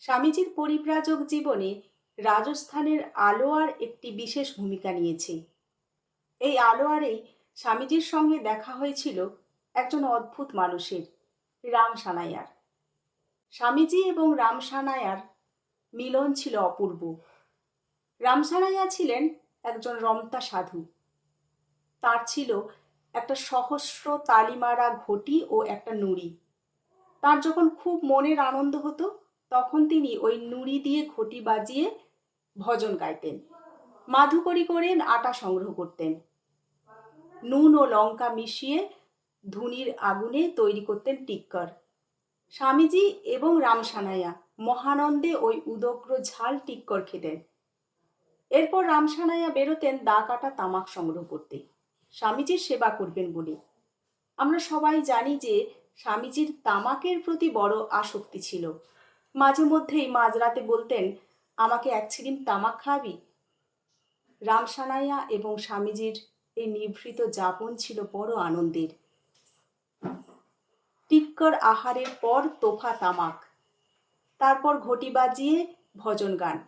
স্বামীজির পরিব্রাজক জীবনে রাজস্থানের আলোয়ার একটি বিশেষ ভূমিকা নিয়েছে। এই আলোয়ারেই স্বামীজির সঙ্গে দেখা হয়েছিল একজন অদ্ভুত মানুষের, রামসানাইয়ার। স্বামীজি এবং রামসানাইয়ার মিলন ছিল অপূর্ব। রামসানাইয়া ছিলেন একজন রমতা সাধু। তার ছিল একটা সহস্র তালিমারা ঘটি ও একটা নুড়ি। তার যখন খুব মনের আনন্দ হতো তখন তিনি ওই নুড়ি দিয়ে ঘটি বাজিয়ে ভজন গাইতেন, মাধুকরী করে আটা সংগ্রহ করতেন, নুন ও লঙ্কা মিশিয়ে ধুনির আগুনে তৈরি করতেন টিক্কর। স্বামীজি এবং রামসানাইয়া মহানন্দে ওই উদগ্র ঝাল টিক্কর খেতেন। এরপর রামসানাইয়া বেরোতেন দা কাটা তামাক সংগ্রহ করতে, স্বামীজির সেবা করবেন বলে। আমরা সবাই জানি যে স্বামীজির তামাকের প্রতি বড় আসক্তি ছিল। মাঝে মধ্যেই মাঝরাতে বলতেন, আমাকে এক ছিলিম তামাক খাওয়াবি? রামসানাইয়া এবং স্বামীজির এই নিভৃত যাপন ছিল বড় আনন্দের। টিক্কর আহারের পর তোফা তামাক, তারপর ঘটি বাজিয়ে ভজন গান।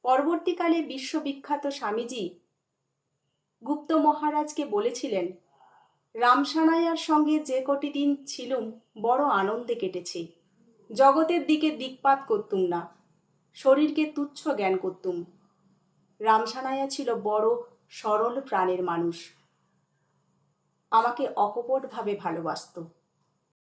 পরবর্তীকালে বিশ্ববিখ্যাত স্বামীজি গুপ্ত মহারাজকে বলেছিলেন, রামসানাইয়ার সঙ্গে যে কটি দিন ছিলুম বড় আনন্দে কেটেছে। জগতের দিকে দিকপাত করতুম না, শরীরকে তুচ্ছ জ্ঞান করতুম। রামসানাইয়া ছিল বড় সরল প্রাণের মানুষ, আমাকে অকপটভাবে ভালোবাসত।